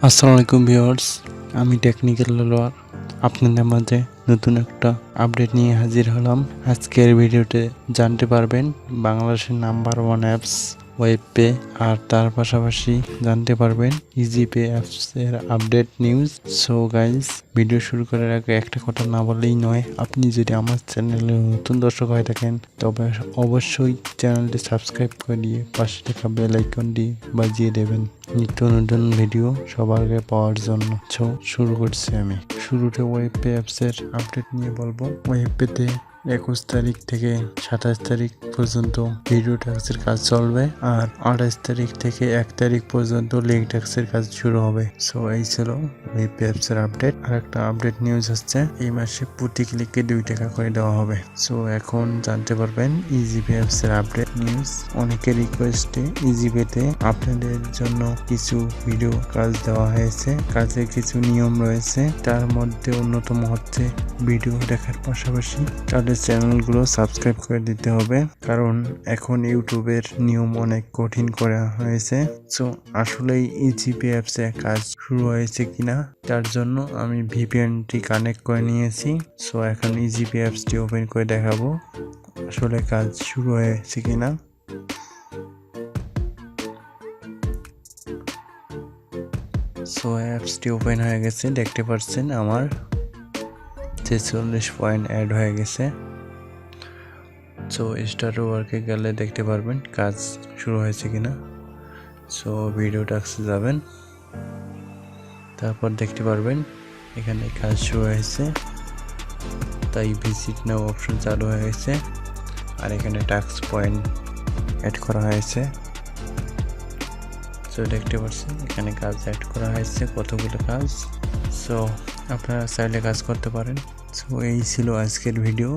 আসসালামু আলাইকুম ভিউয়ার্স, আমি টেকনিক্যাল দেলোয়ার আপনাদের মাঝে নতুন একটা আপডেট নিয়ে হাজির হলাম। আজকের ভিডিওতে জানতে পারবেন বাংলাদেশের নাম্বার 1 অ্যাপস ওয়েব পে, আর তার পাশাপাশি জানতে পারবেন ইজি পে অ্যাপস এর update news. So guys, video শুরু করার আগে একটা কথা না বললেই নয়, আপনি যদি আমার চ্যানেলে নতুন দর্শক হয়ে থাকেন তবে অবশ্যই চ্যানেলটি সাবস্ক্রাইব করে দিয়ে পাশে থাকা বেল আইকনটি বাজিয়ে দেবেন নিত্য নতুন ভিডিও সবার আগে পাওয়ার জন্য। শুরু করছি আমি। শুরুতে ওয়েব পে অ্যাপসের আপডেট নিয়ে বলবো। ওয়েব পেতে 21 তারিখ থেকে 27 তারিখ পর্যন্ত ভিডিও ট্যাক্সের কাজ চলবে, আর 28 তারিখ থেকে 1 তারিখ পর্যন্ত লিঙ্ক ট্যাক্সের কাজ শুরু হবে। সো এই ছিল ওয়েব পে অ্যাপসের আপডেট। আর একটা আপডেট নিউজ হচ্ছে এই মাসে প্রতি ক্লিকে 2 টাকা করে দেওয়া হবে। সো এখন জানতে পারবেন ইজি পে অ্যাপসের আপডেট নিউজ। অনেকের রিকোয়েস্টে ইজি পেতে আপনাদের জন্য কিছু ভিডিও কাজ দেওয়া হয়েছে। কাজের কিছু নিয়ম রয়েছে, তার মধ্যে অন্যতম হচ্ছে ভিডিও দেখার পাশাপাশি তাদের চ্যানেলগুলো সাবস্ক্রাইব করে দিতে হবে, কারণ এখন ইউটিউবের নিয়ম অনেক কঠিন করা হয়েছে। সো আসলেই ইজি পে অ্যাপসে কাজ শুরু হয়েছে কিনা তার জন্য আমি ভিপিএনটি কানেক্ট করে নিয়েছি। সো এখন ইজি পে অ্যাপসটি ওপেন করে দেখাবো আসলে কাজ শুরু হয়েছে কিনা। সো অ্যাপসটি ওপেন হয়ে গেছে, দেখতে পাচ্ছেন আমার 46 পয়েন্ট অ্যাড হয়ে গেছে। সো স্টার্ট ওয়ার্কে গেলে দেখতে পারবেন কাজ শুরু হয়েছে কিনা। সো ভিডিও টাস্কে যাবেন, তারপর দেখতে পারবেন এখানে কাজ শুরু হয়েছে, তাই ভিজিট নাও অপশন চালু হয়ে গেছে। আর এখানে টাস্ক পয়েন্ট অ্যাড করা হয়েছে। সো দেখতে পাচ্ছেন এখানে কাজ অ্যাড করা হয়েছে, কতগুলো কাজ। সো আপনারা চাইলে কাজ করতে পারেন। সো এই ছিল আজকের ভিডিও।